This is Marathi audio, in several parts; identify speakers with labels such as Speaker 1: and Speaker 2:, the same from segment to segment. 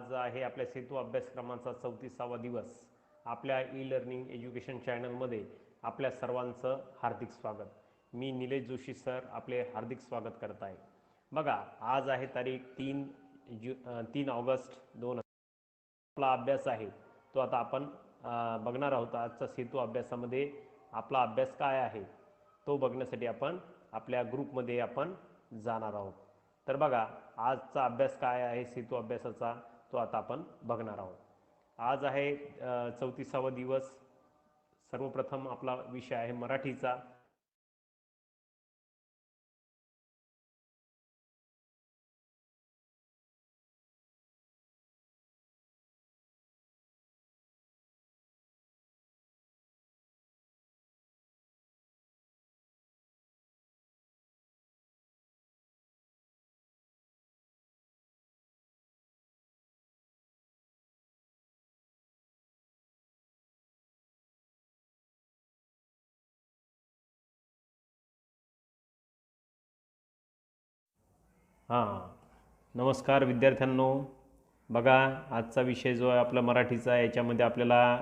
Speaker 1: आज आहे आपल्या सेतू अभ्यासक्रमाचा 34वा दिवस। आपल्या ई लर्निंग एज्युकेशन चॅनलमध्ये आपल्या सर्वांचं हार्दिक स्वागत। मी निलेश जोशी सर आपले हार्दिक स्वागत करत आहे। बघा, आज आहे तारीख 3 ऑगस्ट 2000। आपला अभ्यास आहे तो आता आपण बघणार आहोत। आजचा सेतू अभ्यासामध्ये आपला अभ्यास काय आहे तो बघण्यासाठी आपण आपल्या ग्रुपमध्ये आपण जाणार आहोत। तर बघा, आजचा अभ्यास काय आहे सेतू अभ्यासाचा तो आता आपण बघणार आहोत। आज आहे 34वा दिवस। सर्वप्रथम आपला विषय आहे मराठीचा। नमस्कार विद्यार्थ्यांनो। बघा, आजचा विषय जो आहे आपला मराठीचा, याच्यामध्ये आपल्याला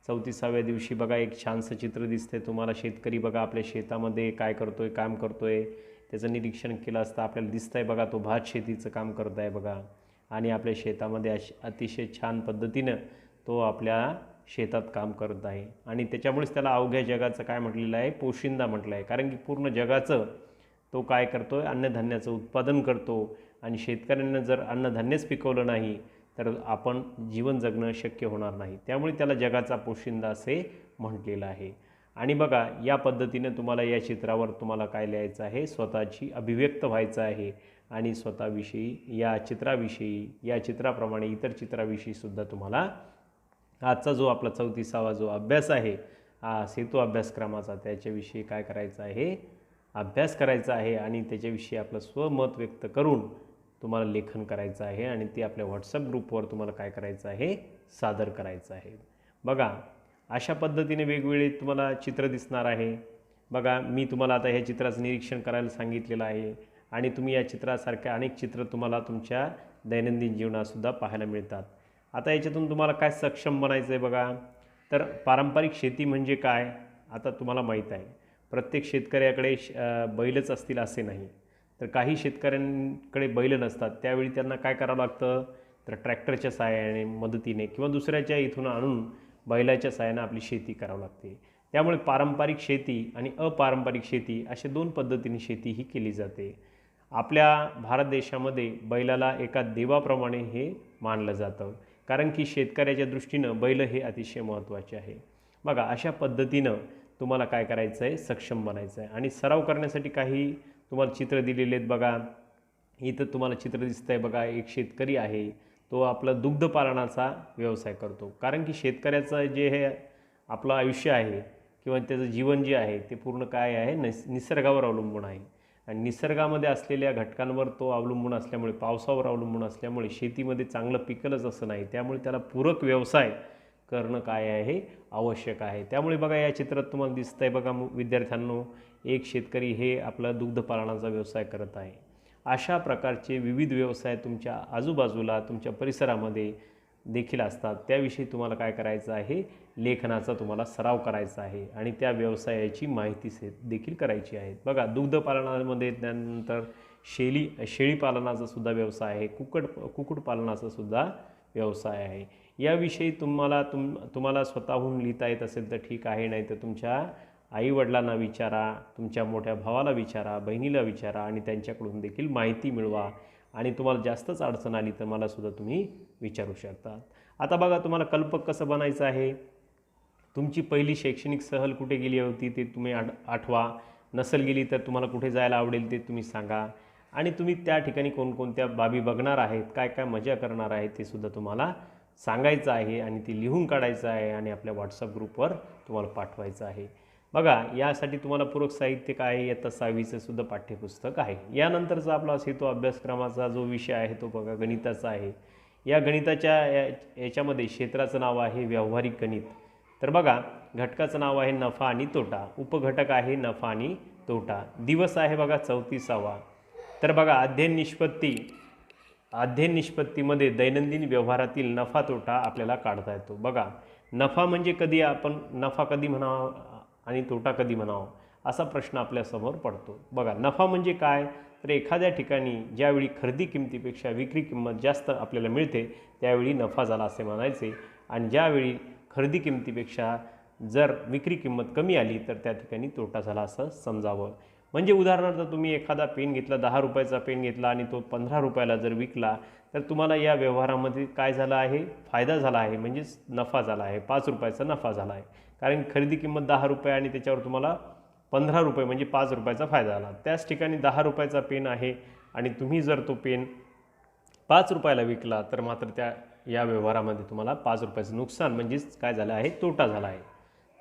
Speaker 1: 34व्या दिवशी बघा एक छानसं चित्र दिसते तुम्हाला। शेतकरी बघा आपल्या शेतामध्ये काय करतोय, काम करतोय, त्याचं निरीक्षण केलं असता आपल्याला दिसतंय बघा तो भात शेतीचं काम करत आहे बघा। आणि आपल्या शेतामध्ये अतिशय छान पद्धतीनं तो आपल्या शेतात काम करत आहे आणि त्याच्यामुळेच त्याला अवघ्या जगाचं काय म्हटलेलं आहे, पोशिंदा म्हटलं आहे। कारण की पूर्ण जगाचं तो काय करतो आहे, अन्नधान्याचं उत्पादन करतो आणि शेतकऱ्यांना जर अन्नधान्यच पिकवलं नाही तर आपण जीवन जगणं शक्य होणार नाही। त्यामुळे त्याला जगाचा पोशिंदा असे म्हटलेलं आहे। आणि बघा, या पद्धतीने तुम्हाला या चित्रावर तुम्हाला काय लिहायचं आहे, स्वतःची अभिव्यक्त व्हायचं आहे आणि स्वतःविषयी, या चित्राविषयी, या चित्राप्रमाणे इतर चित्राविषयी सुद्धा तुम्हाला आजचा जो आपला 34वा जो अभ्यास आहे सेतू अभ्यासक्रमाचा, त्याच्याविषयी काय करायचं आहे, अभ्यास करायचा आहे आणि त्याच्याविषयी आपलं स्वमत व्यक्त करून तुम्हाला लेखन करायचं आहे आणि ते आपल्या व्हॉट्सअप ग्रुपवर तुम्हाला काय करायचं आहे, सादर करायचं आहे। बघा, अशा पद्धतीने वेगवेगळे तुम्हाला चित्र दिसणार आहे। बघा, मी तुम्हाला आता ह्या चित्राचं निरीक्षण करायला सांगितलेलं आहे आणि तुम्ही या चित्रासारख्या अनेक चित्र तुम्हाला तुमच्या दैनंदिन जीवनातसुद्धा पाहायला मिळतात। आता याच्यातून तुम्हाला काय सक्षम बनायचं आहे बघा। तर पारंपरिक शेती म्हणजे काय आता तुम्हाला माहीत आहे। प्रत्येक शेतकऱ्याकडे बैलच असतील असे नाही, तर काही शेतकऱ्यांकडे बैल नसतात। त्यावेळी त्यांना काय करावं लागतं, तर ट्रॅक्टरच्या सहाय्याने, मदतीने किंवा दुसऱ्याच्या इथून आणून बैलाच्या सहाय्याने आपली शेती करावी लागते। त्यामुळे पारंपरिक शेती आणि अपारंपरिक शेती अशा दोन पद्धतीने शेती ही केली जाते। आपल्या भारत देशामध्ये बैलाला एका देवाप्रमाणे हे मानलं जातं, कारण की शेतकऱ्याच्या दृष्टीनं बैल हे अतिशय महत्त्वाचे आहे। बघा, अशा पद्धतीनं तुम्हाला काय करायचं आहे, सक्षम बनायचं आहे। आणि सराव करण्यासाठी काही तुम्हाला चित्र दिलेले आहेत बघा। इथं तुम्हाला चित्र दिसतं आहे बघा, एक शेतकरी आहे, तो आपला दुग्धपालनाचा व्यवसाय करतो। कारण की शेतकऱ्याचं जे हे आपलं आयुष्य आहे किंवा त्याचं जीवन जे आहे ते पूर्ण काय आहे, निसर्गावर अवलंबून आहे आणि निसर्गामध्ये असलेल्या घटकांवर तो अवलंबून असल्यामुळे, पावसावर अवलंबून असल्यामुळे शेतीमध्ये चांगलं पिकलंच असं नाही। त्यामुळे त्याला पूरक व्यवसाय करणं काय आहे, आवश्यक आहे। त्यामुळे बघा, या चित्रात तुम्हाला दिसतंय बघा विद्यार्थ्यांनो, एक शेतकरी हे आपला दुग्धपालनाचा व्यवसाय करत आहे। अशा प्रकारचे विविध व्यवसाय तुमच्या आजूबाजूला, तुमच्या परिसरामध्ये देखील असतात। त्याविषयी तुम्हाला काय करायचं आहे, लेखनाचा तुम्हाला सराव करायचा आहे आणि त्या व्यवसायाची माहिती देखील करायची आहे। बघा, दुग्धपालनामध्ये त्यानंतर शेळीपालनाचा सुद्धा व्यवसाय आहे, कुक्कुटपालनाचा सुद्धा व्यवसाय आहे। याविषयी तुम्हाला स्वतःहून लिहिता येत असेल तर ठीक आहे, नाही तर तुमच्या आईवडिलांना विचारा, तुमच्या मोठ्या भावाला विचारा, बहिणीला विचारा आणि त्यांच्याकडून देखील माहिती मिळवा। आणि तुम्हाला जास्तच अडचण आली तर मला सुद्धा तुम्ही विचारू शकता। आता बघा, तुम्हाला कल्पक कसं बनायचं आहे, तुमची पहिली शैक्षणिक सहल कुठे गेली होती ते तुम्ही आठवा। नसेल गेली तर तुम्हाला कुठे जायला आवडेल ते तुम्ही सांगा आणि तुम्ही त्या ठिकाणी कोणकोणत्या बाबी बघणार आहेत, काय काय मजा करणार आहेत ते सुद्धा तुम्हाला सांगायचं आहे आणि ती लिहून काढायचं आहे आणि आपल्या व्हॉट्सअप ग्रुपवर तुम्हाला पाठवायचं आहे। बघा, यासाठी तुम्हाला पूरक साहित्य काय आहे, इयत्ता 6वीचं सुद्धा पाठ्यपुस्तक आहे। यानंतरचा आपला सेतू अभ्यासक्रमाचा जो विषय आहे तो बघा गणिताचा आहे। या गणिताच्या याच्यामध्ये क्षेत्राचं नाव आहे व्यावहारिक गणित। तर बघा, घटकाचं नाव आहे नफा आणि तोटा, उपघटक आहे नफा आणि तोटा, दिवस आहे बघा 34वा। तर बघा, अध्ययन निष्पत्ती अध्ययन निष्पत्तीमध्ये दैनंदिन व्यवहारातील नफा तोटा आपल्याला काढता येतो. बघा, नफा म्हणजे कधी आपण नफा कधी म्हणावा आणि तोटा कधी म्हणावा असा प्रश्न आपल्यासमोर पडतो. बघा, नफा म्हणजे काय, तर एखाद्या ठिकाणी ज्यावेळी खरेदी किमतीपेक्षा विक्री किंमत जास्त आपल्याला मिळते त्यावेळी नफा झाला असे म्हणायचे, आणि ज्यावेळी खरेदी किमतीपेक्षा जर विक्री किंमत कमी आली तर त्या ठिकाणी तोटा झाला असं समजावं. म्हणजे उदाहरणार्थ तुम्ही एखादा पेन घेतला, 10 रुपयाचा पेन घेतला आणि तो 15 रुपयाला जर विकला तर तुम्हाला या व्यवहारामध्ये काय झाला आहे, फायदा झाला आहे, म्हणजेच नफा झाला आहे, 5 रुपयाचा नफा झाला आहे. कारण खरेदी किंमत 10 रुपये आणि त्याच्यावर तुम्हाला 15 रुपये म्हणजे 5 रुपयाचा फायदा झाला. त्याच ठिकाणी 10 रुपयाचा पेन आहे आणि तुम्ही जर तो पेन 5 रुपयाला विकला तर मात्र या व्यवहारामध्ये तुम्हाला 5 रुपयाचं नुकसान म्हणजेच काय झालं आहे, तोटा झाला आहे.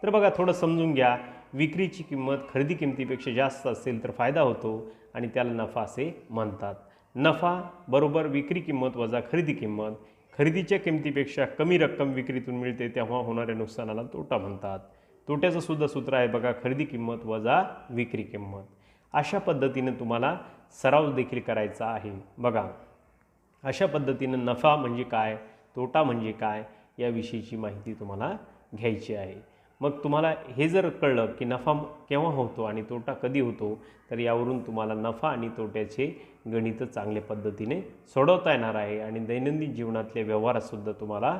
Speaker 1: तर बघा, थोडं समजून घ्या. विक्रीची किंमत खरेदी किमतीपेक्षा जास्त असेल तर फायदा होतो आणि त्याला नफा असे म्हणतात. नफा बरोबर विक्री किंमत वजा खरेदी किंमत. खरेदीच्या किमतीपेक्षा कमी रक्कम विक्रीतून मिळते तेव्हा होणाऱ्या नुकसानाला तोटा म्हणतात. तोट्याचं सुद्धा सूत्र आहे बघा, खरेदी किंमत वजा विक्री किंमत. अशा पद्धतीने तुम्हाला सराव देखील करायचा आहे. बघा, अशा पद्धतीनं नफा म्हणजे काय, तोटा म्हणजे काय याविषयीची माहिती तुम्हाला घ्यायची आहे. मग तुम्हाला हे जर कळलं की नफा केव्हा होतो आणि तोटा कधी होतो, तर यावरून तुम्हाला नफा आणि तोट्याचे गणित चांगल्या पद्धतीने सोडवता येणार आहे आणि दैनंदिन जीवनातल्या व्यवहारातसुद्धा तुम्हाला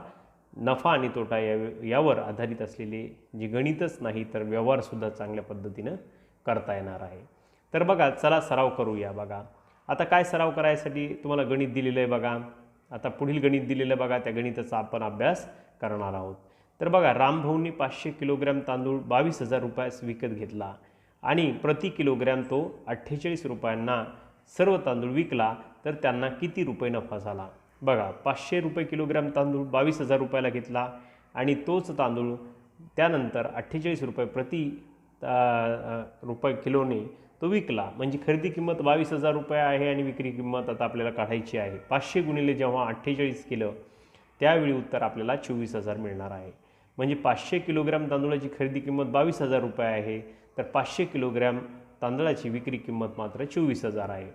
Speaker 1: नफा आणि तोटा यावर आधारित असलेले जे गणितच नाही तर व्यवहारसुद्धा चांगल्या पद्धतीनं करता येणार आहे. तर बघा, चला सराव करूया. बघा, आता काय सराव करायसाठी तुम्हाला गणित दिलेलं आहे. बघा, आता पुढील गणित दिलेलं बघा, त्या गणिताचा आपण अभ्यास करणार आहोत. तर बघा, रामभाऊंनी 500 किलोग्रॅम तांदूळ 22,000 रुपयास विकत घेतला आणि प्रति किलोग्रॅम तो 48 रुपयांना सर्व तांदूळ विकला तर त्यांना किती रुपये नफा झाला. बघा, 500 रुपये किलोग्रॅम तांदूळ 22,000 रुपयाला घेतला आणि तोच तांदूळ त्यानंतर 48 रुपये प्रति रुपये किलोने तो विकला. म्हणजे खरेदी किंमत 22,000 रुपये आहे आणि विक्री किंमत आता आपल्याला काढायची आहे. 500 गुणिले जेव्हा 48 केलं त्यावेळी उत्तर आपल्याला 24,000 मिळणार आहे. म्हणजे 500 किलोग्रॅम तांदूळाची खरेदी किंमत 22,000 रुपये आहे, तर 500 किलोग्रॅम तांदळाची विक्री किंमत मात्र 24,000 आहे.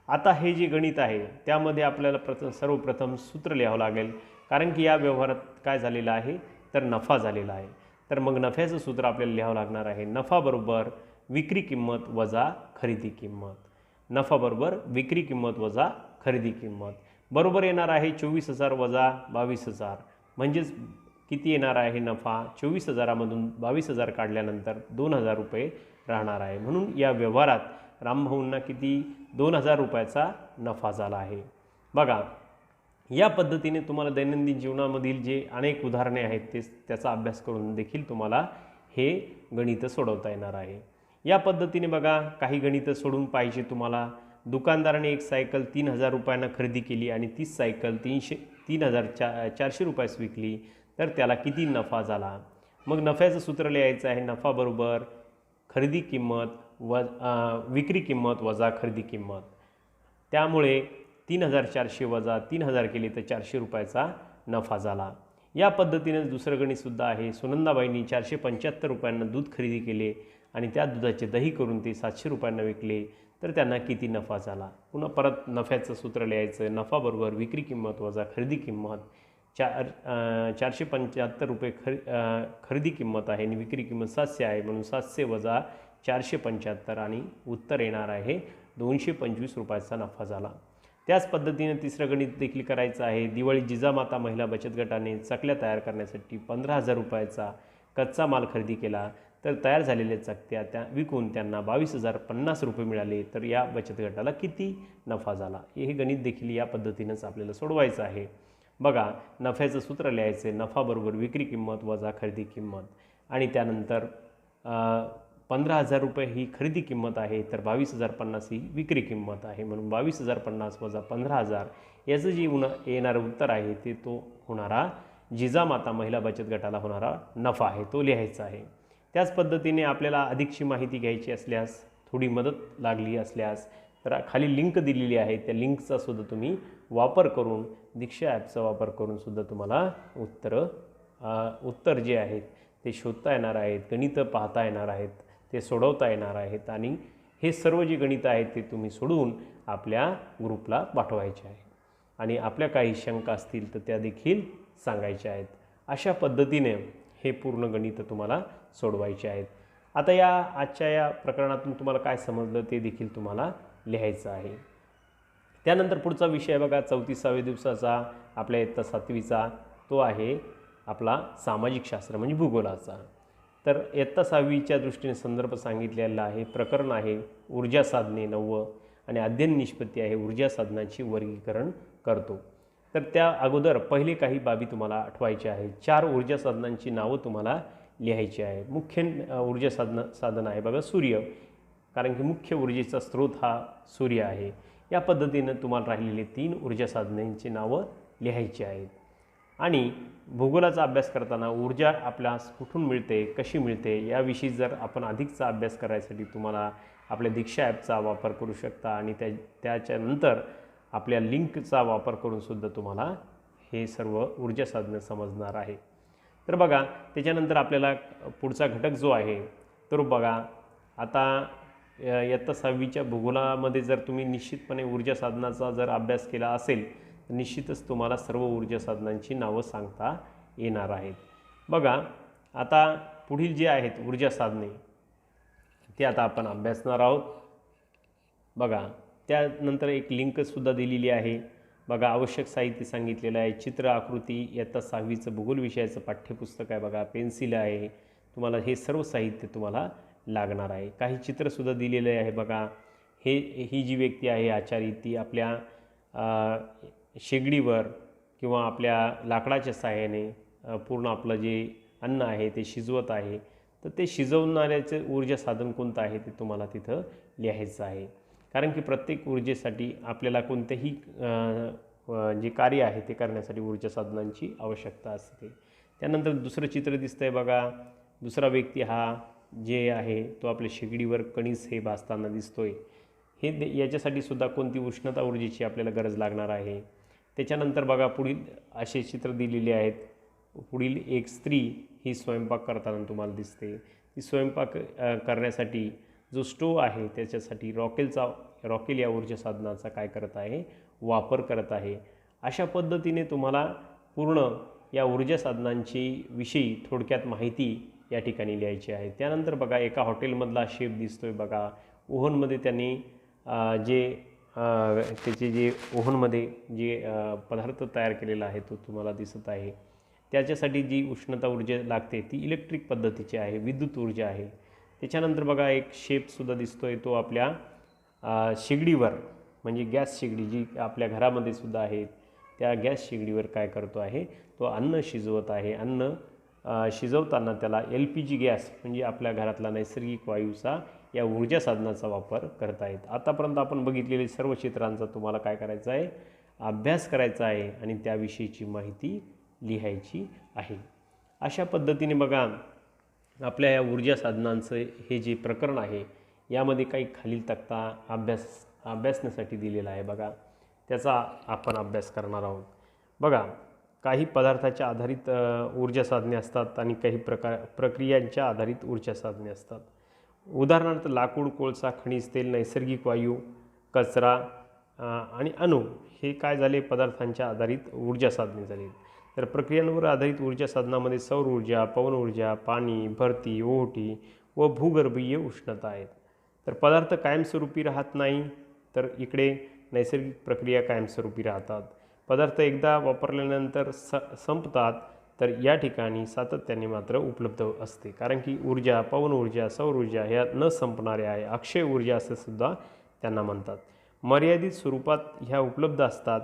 Speaker 1: आता हे जे गणित आहे त्यामध्ये आपल्याला सर्वप्रथम सूत्र लिहावं लागेल, कारण की या व्यवहारात काय झालेलं आहे तर नफा झालेला आहे. तर मग नफ्याचं सूत्र आपल्याला लिहावं लागणार आहे. नफा बरोबर विक्री किंमत वजा खरेदी किंमत. नफा बरोबर विक्री किंमत वजा खरेदी किंमत बरोबर येणार आहे 24,000 वजा 22,000. म्हणजेच किती येणार आहे नफा, 24,000मधून 22,000 काढल्यानंतर 2,000 रुपये राहणार आहे. म्हणून या व्यवहारात रामभाऊंना किती 2,000 रुपयाचा नफा झाला आहे. बघा, या पद्धतीने तुम्हाला दैनंदिन जीवनामधील जे अनेक उदाहरणे आहेत त्याचा अभ्यास करून देखील तुम्हाला हे गणित सोडवता येणार आहे. या पद्धतीने बघा, काही गणित सोडून पाहिजे तुम्हाला. दुकानदाराने एक सायकल 3,000 रुपयांना खरेदी केली आणि तीच सायकल 3,400 रुपयास विकली तर त्याला किती नफा झाला. मग नफ्याचं सूत्र लिहायचं आहे. नफा बरोबर खरेदी किंमत विक्री किंमत वजा खरेदी किंमत. त्यामुळे 3,400 वजा 3,000 केले तर 400 रुपयाचा नफा झाला. या पद्धतीने दुसरं गणितसुद्धा आहे. सुनंदाबाईंनी 475 रुपयांना दूध खरेदी केले आणि त्या दुधाचे दही करून ते 700 रुपयांना विकले तर त्यांना किती नफा झाला. पुन्हा परत नफ्याचं सूत्र लिहायचं. नफा बरोबर विक्री किंमत वजा खरेदी किंमत. 475 रुपये खरेदी किंमत आहे आणि विक्री किंमत 700 आहे, म्हणून 700 वजा 475 आणि उत्तर येणार आहे 225 रुपयाचा नफा झाला. त्याच पद्धतीने तिसरं गणित देखील करायचं आहे. दिवाळी जिजामाता महिला बचत गटाने चकल्या तयार करण्यासाठी 15,000 रुपयाचा कच्चा माल खरेदी केला तर तयार झालेल्या चकत्या त्या विकून त्यांना 22,050 रुपये मिळाले तर या बचत गटाला किती नफा झाला. हे गणित देखील या पद्धतीनंच आपल्याला सोडवायचं आहे. बघा, नफ्याचं सूत्र लिहायचं. नफा बरोबर विक्री किंमत वजा खरेदी किंमत आणि त्यानंतर 15,000 रुपये ही खरेदी किंमत आहे तर 22,050 ही विक्री किंमत आहे, म्हणून 22,050 वजा 15,000 याचं जे येणारं उत्तर आहे ते तो होणारा जिजामाता महिला बचत गटाला होणारा नफा आहे तो लिहायचा आहे. त्याच पद्धतीने आपल्याला अधिकची माहिती घ्यायची असल्यास, थोडी मदत लागली असल्यास तर खाली लिंक दिलेली आहे, त्या लिंकचा सुद्धा तुम्ही वापर करून दीक्षा ॲपचा वापर करून सुद्धा तुम्हाला उत्तर जे आहेत ते शोधता येणार आहेत, गणितं पाहता येणार आहेत, ते सोडवता येणार आहेत आणि हे सर्व जे गणितं आहेत ते तुम्ही सोडवून आपल्या ग्रुपला पाठवायचे आहे. आणि आपल्या काही शंका असतील तर त्या देखील सांगायच्या आहेत. अशा पद्धतीने हे पूर्ण गणित तुम्हाला सोडवायचे आहेत. आता या आजच्या या प्रकरणातून तुम्हाला काय समजलं ते देखील तुम्हाला लिहायचं आहे. त्यानंतर पुढचा विषय बघा 34व्या दिवसाचा आपल्या इयत्ता 7वीचा, तो आहे आपला सामाजिक शास्त्र म्हणजे भूगोलाचा. तर इयत्ता 6वीच्या दृष्टीने संदर्भ सांगितलेला आहे. प्रकरण आहे ऊर्जा साधने 9 आणि अध्ययन निष्पत्ती आहे ऊर्जा साधनांची वर्गीकरण करतो. तर त्या अगोदर पहिले काही बाबी तुम्हाला आठवायच्या आहेत. 4 ऊर्जा साधनांची नावं तुम्हाला लिहायची आहे. मुख्य ऊर्जा साधन आहे बघा सूर्य, कारण की मुख्य ऊर्जेचा स्रोत हा सूर्य आहे. या पद्धतीनं तुम्हाला राहिलेले 3 ऊर्जा साधनांची नावं लिहायची आहेत. आणि भूगोलाचा अभ्यास करताना ऊर्जा आपल्यास कुठून मिळते, कशी मिळते याविषयी जर आपण अधिकचा अभ्यास करायसाठी तुम्हाला आपल्या दीक्षा ॲपचा वापर करू शकता आणि त्याच्यानंतर आपल्या लिंकचा वापर करूनसुद्धा तुम्हाला हे सर्व ऊर्जा साधनं समजणार आहे. तर बघा त्याच्यानंतर आपल्याला पुढचा घटक जो आहे तर बघा आता इयत्ता 6वीच्या भूगोलामध्ये जर तुम्ही निश्चितपणे ऊर्जा साधनाचा जर अभ्यास केला असेल तर निश्चितच तुम्हाला सर्व ऊर्जा साधनांची नावं सांगता येणार आहेत. बघा आता पुढील जे आहेत ऊर्जा साधने ते आता आपण अभ्यासणार आहोत. बघा त्यानंतर एक लिंकसुद्धा दिलेली आहे. बघा आवश्यक साहित्य सांगितलेलं आहे. चित्र आकृती इयत्ता 6वीचं भूगोल विषयाचं पाठ्यपुस्तक आहे. बघा पेन्सिल आहे. तुम्हाला हे सर्व साहित्य तुम्हाला लागणार आहे. काही चित्रसुद्धा दिलेले आहे. बघा ही जी व्यक्ती आहे आचारी ती आपल्या शेगडीवर किंवा आपल्या लाकडाच्या सहाय्याने पूर्ण आपलं जे अन्न आहे ते शिजवत आहे. तर ते शिजवणाऱ्याचं ऊर्जा साधन कोणतं आहे ते तुम्हाला तिथं लिहायचं आहे. कारण की प्रत्येक ऊर्जेसाठी आपल्याला कोणतेही जे कार्य आहे ते करण्यासाठी ऊर्जा साधनांची आवश्यकता असते. त्यानंतर दुसरं चित्र दिसतं आहे बघा. दुसरा व्यक्ती हा जे आहे तो आपल्या शेगडीवर कणीस हे भाजताना दिसतोय. हे याच्यासाठी सुद्धा कोणती उष्णता ऊर्जेची आपल्याला गरज लागणार आहे. त्याच्यानंतर बघा पुढील असे चित्र दिलेले आहेत. पुढील एक स्त्री ही स्वयंपाक करताना तुम्हाला दिसते. ती स्वयंपाक करण्यासाठी जो स्टोव आहे त्याच्यासाठी रॉकेल या ऊर्जा साधनाचा काय करत आहे वापर करत आहे. अशा पद्धतीने तुम्हाला पूर्ण या ऊर्जा साधनांची विषयी थोडक्यात माहिती या ठिकाणी लिहायची आहे. त्यानंतर बघा एका हॉटेलमधला शेफ दिसतोय बघा. ओव्हनमध्ये त्यांनी त्याचे जे ओव्हनमध्ये जे पदार्थ तयार केलेला आहे तो तुम्हाला दिसत आहे. त्याच्यासाठी जी उष्णता ऊर्जा लागते ती इलेक्ट्रिक पद्धतीची आहे, विद्युत ऊर्जा आहे. त्याच्यानंतर बघा एक शेफसुद्धा दिसतोय तो आपल्या शेगडीवर म्हणजे गॅस शेगडी जी आपल्या घरामध्ये सुद्धा आहे त्या गॅस शेगडीवर काय करतो आहे तो अन्न शिजवत आहे. अन्न शिजवताना त्याला LPG गॅस म्हणजे आपल्या घरातला नैसर्गिक वायूचा या ऊर्जा साधनाचा वापर करत आहेत. आतापर्यंत आपण बघितलेले सर्व चित्रांचा तुम्हाला काय करायचं आहे अभ्यास करायचा आहे आणि त्याविषयीची माहिती लिहायची आहे. अशा पद्धतीने बघा आपल्या या ऊर्जा साधनांचं हे जे प्रकरण आहे यामध्ये काही खालील तक्ता अभ्यासण्यासाठी दिलेला आहे. बघा त्याचा आपण अभ्यास करणार आहोत. बघा काही पदार्थाच्या आधारित ऊर्जा साधने असतात आणि काही प्रक्रियांच्या आधारित ऊर्जा साधने असतात. उदाहरणार्थ लाकूड, कोळसा, खनिज तेल, नैसर्गिक वायू, कचरा आणि अणू हे काय झाले पदार्थांच्या आधारित ऊर्जा साधने झाली. तर प्रक्रियांवर आधारित ऊर्जा साधनामध्ये सौर ऊर्जा, पवन ऊर्जा, पाणी, भरती, ओहोटी व भूगर्भीय उष्णता आहेत. तर पदार्थ कायमस्वरूपी राहत नाही तर इकडे नैसर्गिक प्रक्रिया कायमस्वरूपी राहतात. पदार्थ एकदा वापरल्यानंतर संपतात तर या ठिकाणी सातत्याने मात्र उपलब्ध असते. कारण की ऊर्जा, पवन ऊर्जा, सौर ऊर्जा ह्या न संपणाऱ्या आहे. अक्षय ऊर्जा असे सुद्धा त्यांना म्हणतात. मर्यादित स्वरूपात ह्या उपलब्ध असतात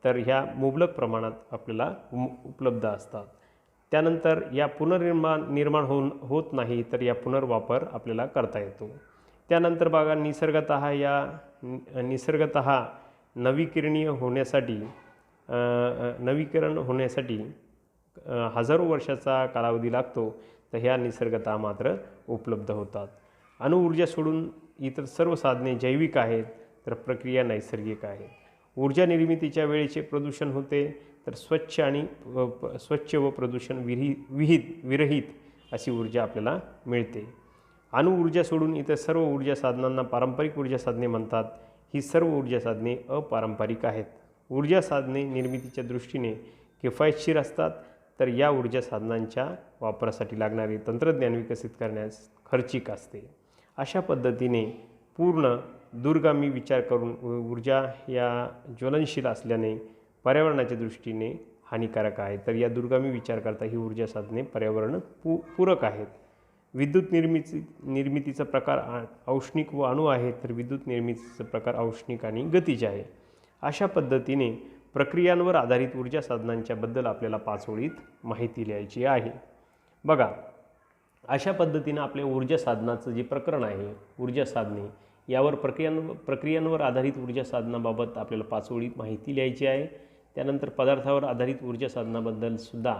Speaker 1: तर ह्या मुबलक प्रमाणात आपल्याला उपलब्ध असतात. त्यानंतर या निर्माण होत नाही तर या पुनर्वापर आपल्याला करता येतो. त्यानंतर बघा निसर्गतः नवीकरण होण्यासाठी हजारो वर्षाचा कालावधी लागतो तर ह्या निसर्गतः मात्र उपलब्ध होतात. अणुऊर्जा सोडून इतर सर्व साधने जैविक आहेत तर प्रक्रिया नैसर्गिक आहे. ऊर्जा निर्मितीच्या वेळेचे प्रदूषण होते तर स्वच्छ व प्रदूषण विरहित अशी ऊर्जा आपल्याला मिळते. अणुऊर्जा सोडून इतर सर्व ऊर्जा साधनांना पारंपरिक ऊर्जा साधने म्हणतात. ही सर्व ऊर्जा साधने अपारंपरिक आहेत. ऊर्जा साधने निर्मितीच्या दृष्टीने किफायतशीर असतात, तर या ऊर्जा साधनांच्या वापरासाठी लागणारे तंत्रज्ञान विकसित करण्यास खर्चिक असते. अशा पद्धतीने पूर्ण दूरगामी विचार करून ऊर्जा या ज्वलनशील असल्याने पर्यावरणाच्या दृष्टीने हानिकारक आहे, तर या दूरगामी विचार करता ही ऊर्जा साधने पर्यावरण पूरक आहेत. विद्युत निर्मितीचा प्रकार औष्णिक व अणू आहे, तर विद्युत निर्मितीचा प्रकार औष्णिक आणि गतिज आहे. अशा पद्धतीने प्रक्रियांवर आधारित ऊर्जा साधनांच्याबद्दल आपल्याला 5 ओळीत माहिती लिहायची आहे. बघा, अशा पद्धतीनं आपल्या ऊर्जा साधनाचं जे प्रकरण आहे, ऊर्जा साधने यावर प्रक्रियांवर आधारित ऊर्जा साधनाबाबत आपल्याला 5 ओळीत माहिती लिहायची आहे. त्यानंतर पदार्थावर आधारित ऊर्जा साधनाबद्दल सुद्धा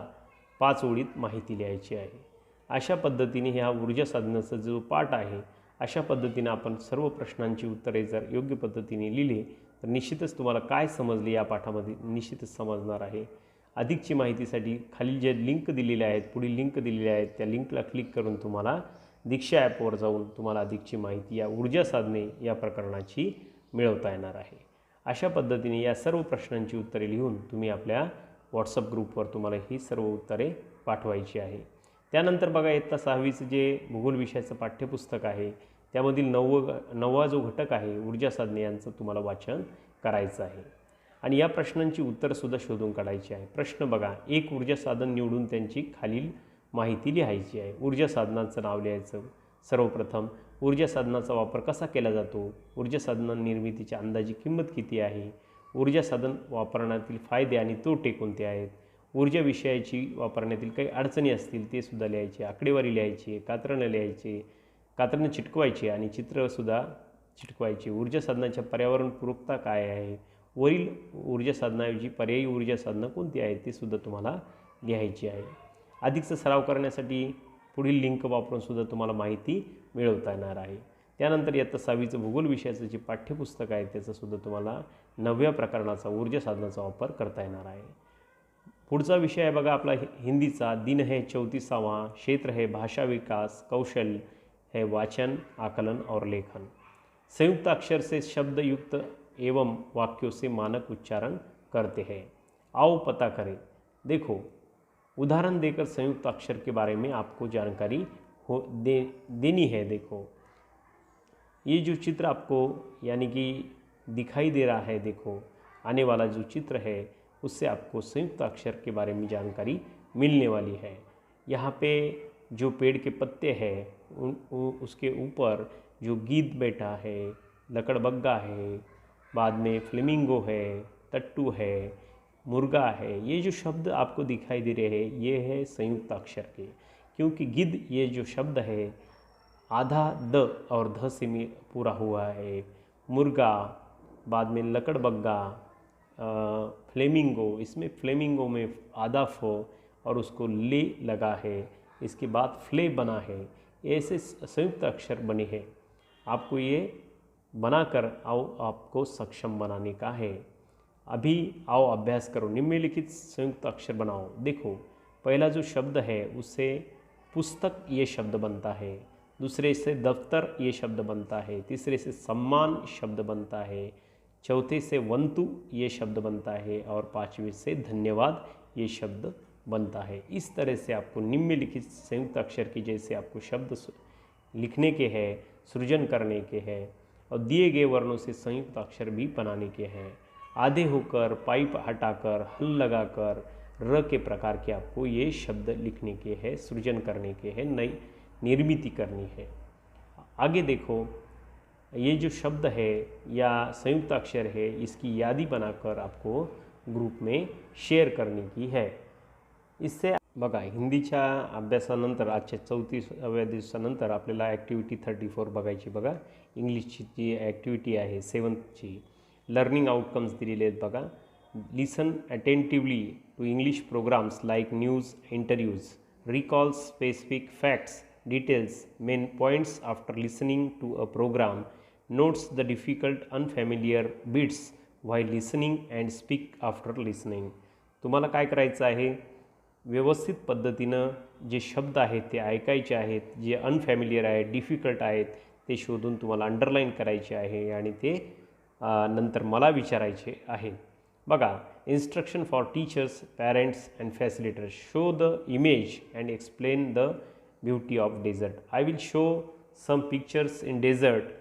Speaker 1: 5 ओळीत माहिती लिहायची आहे. अशा पद्धतीने ह्या ऊर्जा साधनाचा जो पाठ आहे, अशा पद्धतीने आपण सर्व प्रश्नांची उत्तरे जर योग्य पद्धतीने लिहिली तर निश्चितच तुम्हाला काय समजले या पाठामध्ये निश्चितच समजणार आहे. अधिकची माहितीसाठी खाली जे लिंक दिलेल्या आहेत, पुढील लिंक दिलेल्या आहेत, त्या लिंकला क्लिक करून तुम्हाला दीक्षा ॲपवर जाऊन तुम्हाला अधिकची माहिती या ऊर्जा साधने या प्रकरणाची मिळवता येणार आहे. अशा पद्धतीने या सर्व प्रश्नांची उत्तरे लिहून तुम्ही आपल्या व्हॉट्सअप ग्रुपवर तुम्हाला ही सर्व उत्तरे पाठवायची आहे. त्यानंतर बघा, इयत्ता 6वीचं जे भूगोल विषयाचं पाठ्यपुस्तक आहे त्यामधील 9वा जो घटक आहे ऊर्जा साधने यांचं तुम्हाला वाचन करायचं आहे आणि या प्रश्नांची उत्तरंसुद्धा शोधून काढायची आहे. प्रश्न बघा, एक ऊर्जा साधन निवडून त्यांची खालील माहिती लिहायची आहे. ऊर्जा साधनाचं नाव लिहायचं. सर्वप्रथम ऊर्जा साधनाचा वापर कसा केला जातो, ऊर्जा साधना निर्मितीची अंदाजी किंमत किती आहे, ऊर्जा साधन वापरण्यातील फायदे आणि तोटे कोणते आहेत, ऊर्जा विषयाची वापरण्यातील काही अडचणी असतील ते सुद्धा लिहायचे, आकडेवारी लिहायची, कात्रणं लिहायचे, कात्रणं चिटकवायची आणि चित्रंसुद्धा चिटकवायची. ऊर्जा साधनाच्या पर्यावरणपूरकता काय आहे, वरील ऊर्जा साधनाऐवजी पर्यायी ऊर्जा साधनं कोणती आहेत ते सुद्धा तुम्हाला लिहायची आहे. अधिकचा सराव करण्यासाठी पुढील लिंक वापरून सुद्धा तुम्हाला माहिती मिळवता येणार आहे. त्यानंतर इयत्ता 6वीचं भूगोल विषयाचं जे पाठ्यपुस्तक आहे त्याचंसुद्धा तुम्हाला 9व्या प्रकरणाचा ऊर्जा साधनाचा वापर करता येणार आहे. पुढचा विषय आहे बघा आपला हिंदीचा. दिन है 34वां, क्षेत्र है भाषा विकास, कौशल है वाचन, आकलन और लेखन. संयुक्त अक्षर से शब्द युक्त एवं वाक्यों से मानक उच्चारण करते हैं. आओ पता करें. देखो, उदाहरण देकर संयुक्त अक्षर के बारे में आपको जानकारी देनी है. देखो, ये जो चित्र आपको यानी कि दिखाई दे रहा है, देखो आने वाला जो चित्र है उससे आपको संयुक्त अक्षर के बारे में जानकारी मिलने वाली है. यहाँ पे जो पेड़ के पत्ते हैं उसके ऊपर जो गीद बैठा है, लकड़बग्गा है, बाद में फ्लेमिंगो है, टट्टू है, मुर्गा है, ये जो शब्द आपको दिखाई दे रहे हैं ये है संयुक्त अक्षर के. क्योंकि गिद्ध ये जो शब्द है आधा द और ध से पूरा हुआ है. मुर्गा, बाद में लकड़बग्गा, फ्लेमिंगो, इसमें फ्लेमिंगो में आधा फ और उसको ले लगा है, इसके बाद फ्ले बना है. ऐसे संयुक्त अक्षर बने हैं. आपको ये बनाकर आओ आपको सक्षम बनाने का है. अभी आओ अभ्यास करो. निम्नलिखित संयुक्त अक्षर बनाओ. देखो, पहला जो शब्द है उससे पुस्तक ये शब्द बनता है, दूसरे से दफ्तर ये शब्द बनता है, तीसरे से सम्मान शब्द बनता है, चौथे से वंतु ये शब्द बनता है और 5वें से धन्यवाद ये शब्द बनता है. इस तरह से आपको निम्नलिखित संयुक्त अक्षर की जैसे आपको शब्द लिखने के हैं, सृजन करने के हैं और दिए गए वर्णों से संयुक्त अक्षर भी बनाने के हैं. आधे होकर, पाइप हटाकर, हल लगाकर, र के प्रकार के आपको ये शब्द लिखने के हैं, सृजन करने के हैं, नई निर्मिति करनी है. आगे देखो, ये जो शब्द है या संयुक्त अक्षर है इसकी यादी बनाकर आपको ग्रुप में शेअर करने की है. इससे बघा, हिंदीच्या अभ्यासानंतर आजच्या 34व्या दिवसानंतर आपल्याला ॲक्टिव्हिटी 34 बघायची. बघा, इंग्लिशची जी ॲक्टिव्हिटी आहे 7th लर्निंग आउटकम्स दिलेले आहेत. बघा, listen attentively to English programmes like news, interviews, recall specific facts, details, main points after listening to a programme, notes the difficult unfamiliar bits while listening and speak after listening. तुम्हाला काय करायचं आहे, व्यवस्थित पद्धतीनं जे शब्द आहेत ते ऐकायचे आहेत, जे अनफॅमिलियर आहेत, डिफिकल्ट आहेत ते शोधून तुम्हाला अंडरलाईन करायचे आहे आणि ते नंतर मला विचारायचे आहे. बघा, instruction for teachers, parents and facilitators. Show the image and explain the beauty of desert. I will show some pictures in desert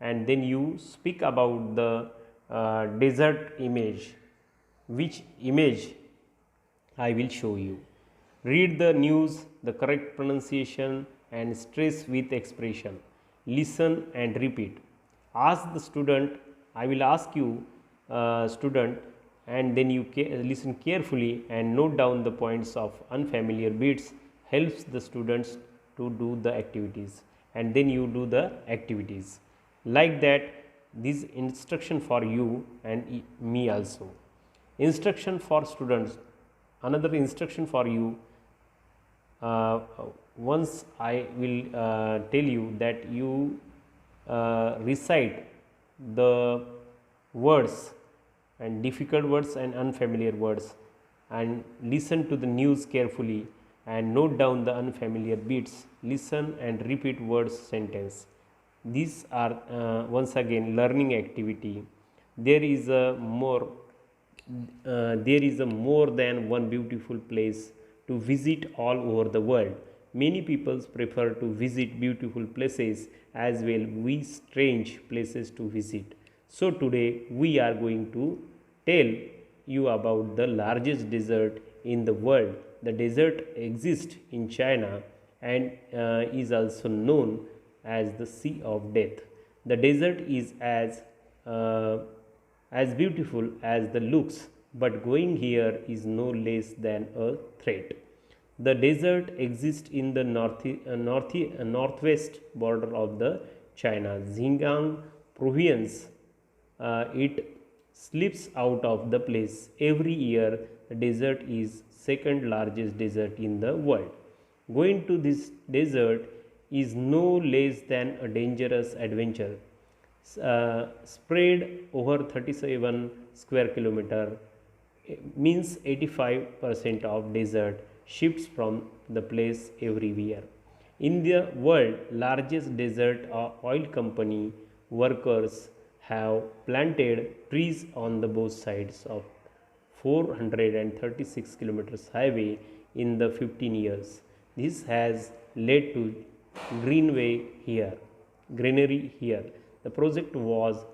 Speaker 1: and then you speak about the desert image. Which image I will show you. Read the news, the correct pronunciation and stress with expression. Listen and repeat. Ask the student, I will ask you, student, and then you listen carefully and note down the points of unfamiliar bits. Helps the students to do the activities, and then you do the activities. Like that, this instruction for you and me also. Instruction for students. Another instruction for you. Once I will tell you that you recite the words and difficult words and unfamiliar words and listen to the news carefully and note down the unfamiliar bits. Listen and repeat words sentence. These are once again learning activity. There is a more than one beautiful place to visit all over the world. Many people prefer to visit beautiful places as well as strange places to visit. So today we are going to tell you about the largest desert in the world. The desert exists in China and is also known as the Sea of Death. The desert is as beautiful as the looks, but going here is no less than a threat. The desert exists in the northwest border of the China, Xinjiang province. It slips out of the place. Every year, the desert is second largest desert in the world. Going to this desert is no less than a dangerous adventure. Spread over 37 square kilometer means 85% of desert shifts from the place every year. In the world largest desert oil company, workers have planted trees on the both sides of 436 kilometers highway in the 15 years. This has led to greenery here. The project was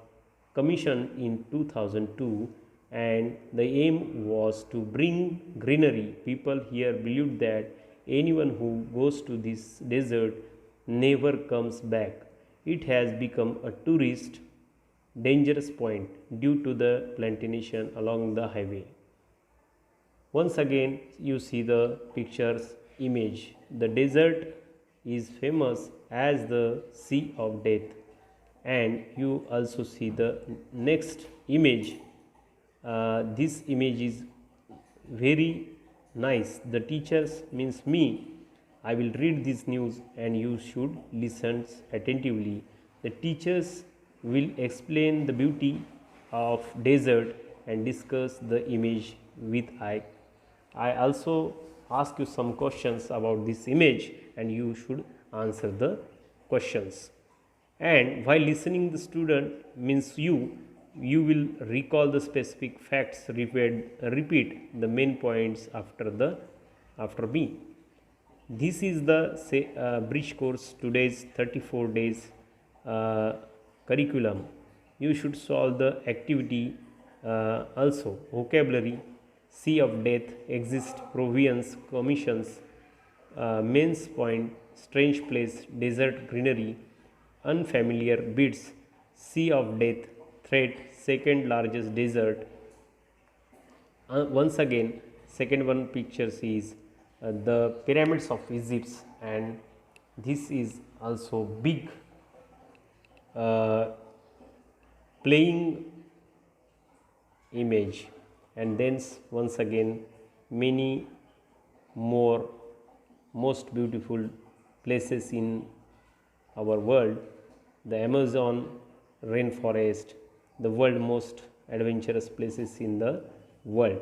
Speaker 1: commissioned in 2002 and the aim was to bring greenery. People here believe that anyone who goes to this desert never comes back. It has become a tourist dangerous point due to the plantation along the highway. Once again you see the pictures image. The desert is famous as the Sea of Death, and you also see the next image. This image is very nice. The teachers means me. I will read this news and you should listen attentively. The teachers will explain the beauty of desert and discuss the image with I. I also ask you some questions about this image and you should answer the questions. And while listening the student means you will recall the specific facts, repeat the main points after me. This is the bridge course today's 34 days curriculum. You should solve the activity also. Vocabulary, Sea of Death, exist, provisions, commissions, mains point, strange place, desert, greenery, unfamiliar bits, Sea of Death, threat, second largest desert. Once again, second one picture is the pyramids of Egypt, and this is also big playing image, and then once again many more most beautiful places in our world. The Amazon rainforest, the world most adventurous places in the world.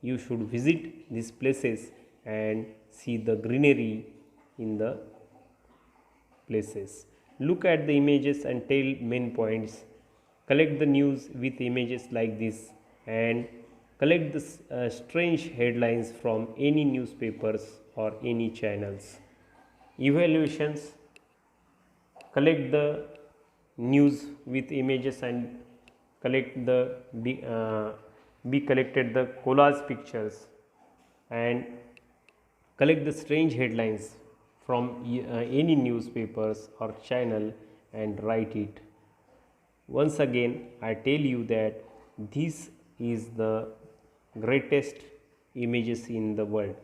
Speaker 1: You should visit these places and see the greenery in the places. Look at the images and tell main points. Collect the news with images like this and Collect the strange headlines from any newspapers or any channels. Evaluations: collect the news with images and collect the be collected the collage pictures, and collect the strange headlines from any newspapers or channel and write it. Once again, I tell you that this is the greatest images in the world,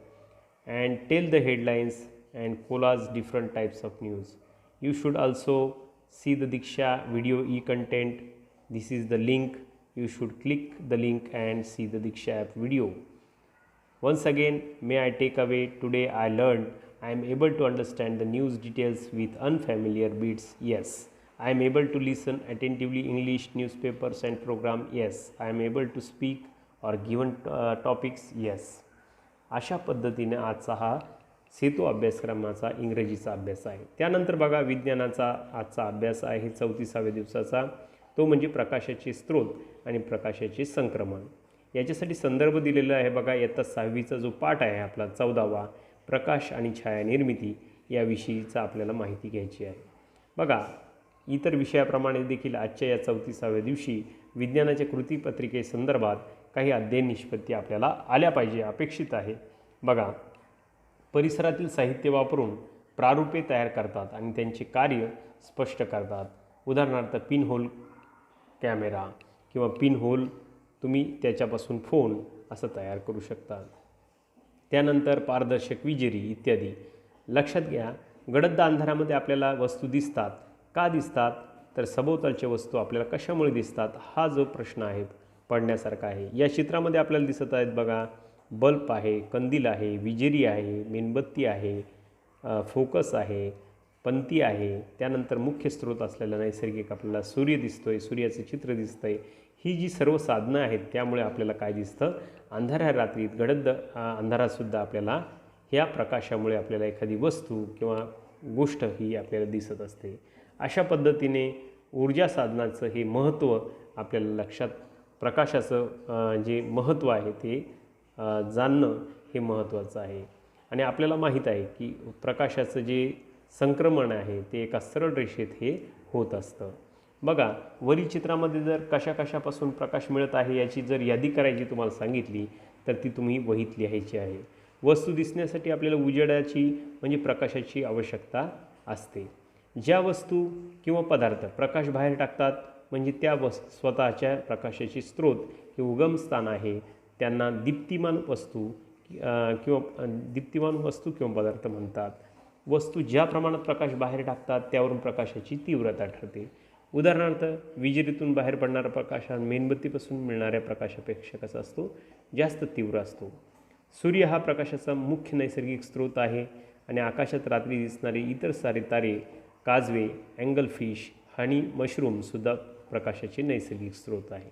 Speaker 1: and tell the headlines and collage different types of news. You should also see the Diksha video e-content. This is the link. You should click the link and see the Diksha app video. Once again, may I take away, today I learned I am able to understand the news details with unfamiliar bits. Yes. I am able to listen attentively English newspapers and program. Yes. I am able to speak or given topics. Yes. अशा पद्धतीने आजचा हा सेतू अभ्यासक्रमाचा इंग्रजीचा अभ्यास आहे. त्यानंतर बघा विज्ञानाचा आजचा अभ्यास आहे 34व्या दिवसाचा, तो म्हणजे प्रकाशाचे स्रोत आणि प्रकाशाचे संक्रमण. याच्यासाठी संदर्भ दिलेला आहे बघा, इयत्ता 6वीचा जो पाठ आहे आपला 14वा, प्रकाश आणि छाया निर्मिती, याविषयीचा आपल्याला माहिती घ्यायची आहे. बघा, इतर विषयाप्रमाणे देखील आजच्या या 34व्या दिवशी विज्ञानाच्या कृतीपत्रिकेसंदर्भात काही अध्ययन निष्पत्ती आपल्याला आल्या पाहिजे, अपेक्षित आहे. बघा, परिसरातील साहित्य वापरून प्रारूपे तयार करतात आणि त्यांचे कार्य स्पष्ट करतात. उदाहरणार्थ पिनहोल कॅमेरा किंवा पिनहोल तुम्ही त्याच्यापासून फोन असं तयार करू शकता. त्यानंतर पारदर्शक विजेरी इत्यादी. लक्षात घ्या, गडद अंधारामध्ये आपल्याला वस्तू दिसतात. का दिसतात? तर सभोवतालच्या वस्तू आपल्याला कशामुळे दिसतात, हा जो प्रश्न आहे पडण्यासारखा आहे. या चित्रामध्ये आपल्याला दिसत आहेत बघा, बल्ब आहे, कंदील आहे, विजेरी आहे, मेणबत्ती आहे, फोकस आहे, पंती आहे. त्यानंतर मुख्य स्रोत असलेला नैसर्गिक आपल्याला सूर्य दिसतोय, सूर्याचं चित्र दिसतंय. ही जी सर्व साधनं आहेत त्यामुळे आपल्याला काय दिसतं, अंधाऱ्या रात्रीत गडद अंधारातसुद्धा आपल्याला ह्या प्रकाशामुळे आपल्याला एखादी वस्तू किंवा गोष्ट ही आपल्याला दिसत असते. अशा पद्धतीने ऊर्जा साधनाचं हे महत्त्व आपल्याला लक्षात, प्रकाशाचं जे महत्त्व आहे ते जाणणं हे महत्त्वाचं आहे. आणि आपल्याला माहीत आहे की प्रकाशाचं जे संक्रमण आहे ते एका सरळ रेषेत हे होत असतं. बघा, वरील चित्रामध्ये जर कशापासून प्रकाश मिळत आहे याची जर यादी करायची तुम्हाला सांगितली तर ती तुम्ही वहीत लिहायची आहे. वस्तू दिसण्यासाठी आपल्याला उजेडाची म्हणजे प्रकाशाची आवश्यकता असते. ज्या वस्तू किंवा पदार्थ प्रकाश बाहेर टाकतात म्हणजे त्या स्वतःच्या प्रकाशाची स्रोत हे उगमस्थान आहे, त्यांना दीप्तिमान वस्तू किंवा पदार्थ म्हणतात. वस्तू ज्या प्रमाणात प्रकाश बाहेर टाकतात त्यावरून प्रकाशाची तीव्रता ठरते. उदाहरणार्थ विजेरीतून बाहेर पडणारा प्रकाश हा मेणबत्तीपासून मिळणाऱ्या प्रकाशापेक्षा कसा असतो, जास्त तीव्र असतो. सूर्य हा प्रकाशाचा मुख्य नैसर्गिक स्रोत आहे आणि आकाशात रात्री दिसणारे इतर सारे तारे, काजवे, अँगलफिश, हनी, मशरूमसुद्धा प्रकाशाचे नैसर्गिक स्रोत आहे.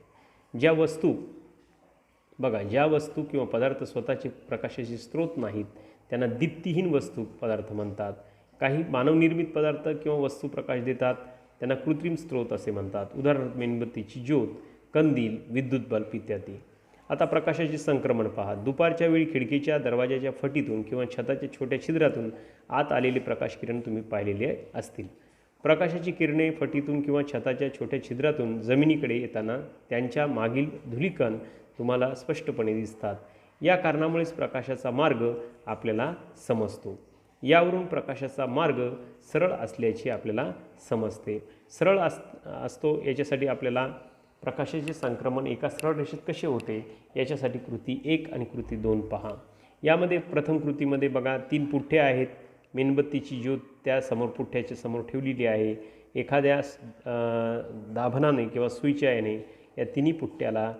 Speaker 1: ज्या वस्तू किंवा पदार्थ स्वतःचे प्रकाशाचे स्रोत नाहीत त्यांना दीप्तिहीन वस्तू पदार्थ म्हणतात. काही मानवनिर्मित पदार्थ किंवा वस्तू प्रकाश देतात त्यांना कृत्रिम स्रोत असे म्हणतात. उदाहरणार्थ मेणबत्तीची ज्योत, कंदील, विद्युत बल्ब इत्यादी. आता प्रकाशाचे संक्रमण पहा. दुपारच्या वेळी खिडकीच्या दरवाजाच्या फटीतून किंवा छताच्या छोट्या छिद्रातून आत आलेले प्रकाश किरण तुम्ही पाहिलेले असतील. प्रकाशाची किरणे फटीतून किंवा छताच्या छोट्या छिद्रातून जमिनीकडे येताना त्यांच्या मागील धुलीकण तुम्हाला स्पष्टपणे दिसतात. या कारणामुळेच प्रकाशाचा मार्ग आपल्याला समजतो. यावरून प्रकाशाचा मार्ग सरळ असल्याचे आपल्याला समजते. सरळ असतो याच्यासाठी आपल्याला प्रकाशाचे संक्रमण एका सरळ रेषेत कसे होते याच्यासाठी कृती 1 आणि कृती 2 पहा. यामध्ये प्रथम कृतीमध्ये बघा 3 पुठ्ठे आहेत. मेणबत्तीची ज्योत त्या समोर पुठ्ठ्याच्या समोर ठेवलेली आहे. एखाद्या दाभनाने किंवा सुईच्या याने या तिन्ही पुठ्ठ्याला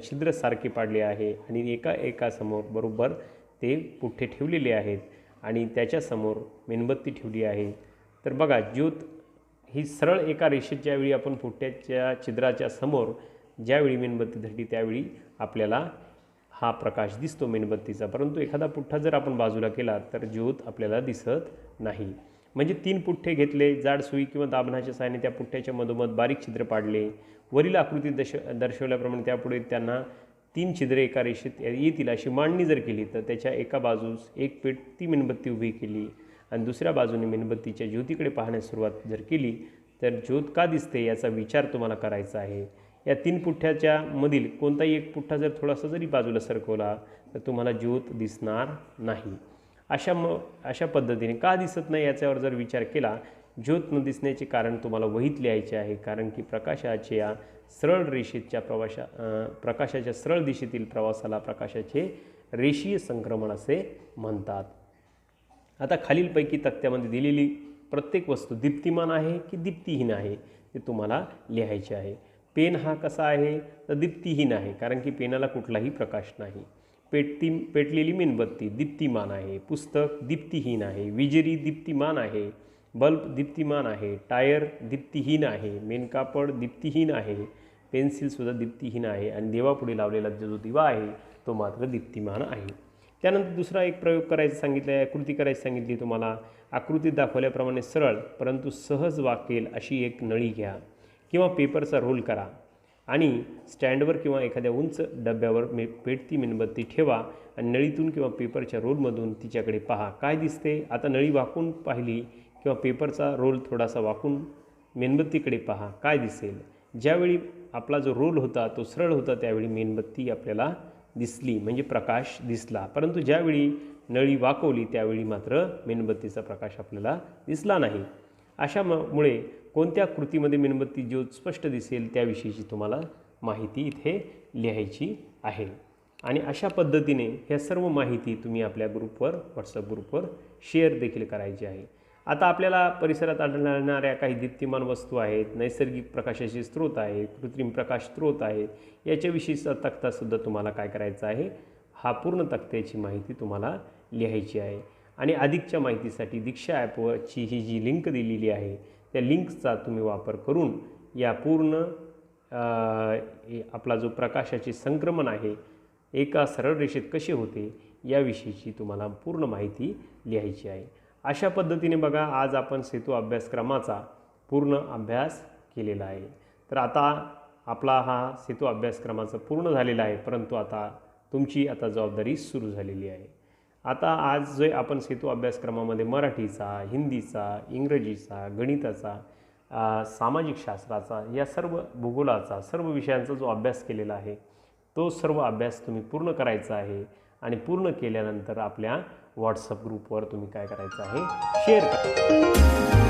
Speaker 1: छिद्रसारखे पाडले आहे आणि एका समोर बरोबर ते पुठ्ठे ठेवलेले आहेत आणि त्याच्यासमोर मेणबत्ती ठेवली आहे. तर बघा, ज्योत ही सरळ एका रेषेत ज्यावेळी आपण पुठ्ठ्याच्या छिद्राच्या समोर ज्यावेळी मेणबत्ती धरली त्यावेळी आपल्याला हा प्रकाश दिसतो मेणबत्तीचा. परंतु एखादा पुठ्ठा जर आपण बाजूला केला तर ज्योत आपल्याला दिसत नाही. म्हणजे 3 पुठ्ठे घेतले, जाड सुई किंवा दाभनाच्या सहाय्याने त्या पुठ्ठ्याच्या मधोमध बारीक छिद्र पाडले. वरील आकृतीत दर्शवल्याप्रमाणे त्यापुढे त्यांना 3 छिद्रे एका रेषेत येतील अशी मांडणी जर केली तर त्याच्या एका बाजूस एक पेटती मेणबत्ती उभी केली आणि दुसऱ्या बाजूने मेणबत्तीच्या ज्योतीकडे पाहण्यास सुरुवात जर केली तर ज्योत का दिसते याचा विचार तुम्हाला करायचा आहे. या 3 पुठ्ठ्याच्या मधील कोणताही एक पुठ्ठा जर थोडासा जरी बाजूला सरकवला तर तुम्हाला ज्योत दिसणार नाही. अशा पद्धतीने का दिसत नाही याच्यावर जर विचार केला, ज्योत न दिसण्याचे कारण तुम्हाला वहीत लिहायचे आहे. कारण की प्रकाशाच्या सरळ रेषेच्या प्रकाशाच्या सरळ दिशेतील प्रवासाला प्रकाशाचे रेषीय संक्रमण असे म्हणतात. आता खालीलपैकी तक्त्यामध्ये दिलेली प्रत्येक वस्तू दीप्तिमान आहे की दीप्तिहीन आहे ते तुम्हाला लिहायचे आहे. पेन हा कसा आहे तर दीप्तिहीन आहे, कारण की पेनाला कुठलाही प्रकाश नाही. पेटलेली मेणबत्ती दीप्तिमान आहे. पुस्तक दीप्तिहीन आहे. विजेरी दीप्तिमान आहे. बल्ब दीप्तिमान आहे. टायर दीप्तिहीन आहे. मेणकापड दीप्तिहीन आहे. पेन्सिलसुद्धा दीप्तिहीन आहे. आणि देवापुढे लावलेला जो दिवा आहे तो मात्र दीप्तिमान आहे. त्यानंतर दुसरा एक प्रयोग करायचा सांगितला आहे, आकृती करायची सांगितली तुम्हाला. आकृतीत दाखवल्याप्रमाणे सरळ परंतु सहज वाकेल अशी एक नळी घ्या किंवा पेपरचा रोल करा आणि स्टँडवर किंवा एखाद्या उंच डब्यावर पेटती मेणबत्ती ठेवा आणि नळीतून किंवा पेपरच्या रोलमधून तिच्याकडे पहा काय दिसते. आता नळी वाकून पाहिली किंवा पेपरचा रोल थोडासा वाकून मेणबत्तीकडे पहा काय दिसेल. ज्यावेळी आपला जो रोल होता तो सरळ होता त्यावेळी मेणबत्ती आपल्याला दिसली, म्हणजे प्रकाश दिसला. परंतु ज्यावेळी नळी वाकवली त्यावेळी मात्र मेणबत्तीचा प्रकाश आपल्याला दिसला नाही. अशामुळे कोणत्या कृतीमध्ये मेणबत्ती ज्योत स्पष्ट दिसेल त्याविषयीची तुम्हाला माहिती इथे लिहायची आहे. आणि अशा पद्धतीने ह्या सर्व माहिती तुम्ही आपल्या ग्रुपवर व्हॉट्सअप ग्रुपवर शेअर देखील करायची आहे. आता आपल्याला परिसरात आढळणाऱ्या काही दीप्तिमान वस्तू आहेत, नैसर्गिक प्रकाशाचे स्रोत आहेत, कृत्रिम प्रकाश स्रोत आहेत, याच्याविषयीचा तक्तासुद्धा तुम्हाला काय करायचा आहे, हा पूर्ण तक्त्याची माहिती तुम्हाला लिहायची आहे. आणि अधिकच्या माहितीसाठी दीक्षा ॲपवरची ही जी लिंक दिलेली आहे त्या लिंकचा तुम्ही वापर करून या पूर्ण आपला जो प्रकाशाचे संक्रमण आहे एका सरळ रेषेत कसे होते याविषयीची तुम्हाला पूर्ण माहिती लिहायची आहे. अशा पद्धतीने बघा आज आपण सेतू अभ्यासक्रमाचा पूर्ण अभ्यास केलेला आहे. तर आता आपला हा सेतू अभ्यासक्रमाचा पूर्ण झालेला आहे, परंतु आता तुमची जबाबदारी सुरू झालेली आहे. आता आज जो आपण सेतू अभ्यासक्रमामध्ये मराठीचा, हिंदीचा, इंग्रजीचा, गणिताचा, सामाजिक शास्त्राचा या सर्व भूगोलाचा सर्व विषयांचा जो अभ्यास केलेला आहे तो सर्व अभ्यास तुम्ही पूर्ण करायचा आहे. आणि पूर्ण केल्यानंतर आपल्या व्हॉट्सअप ग्रुपवर तुम्ही काय करायचं आहे, शेअर करा.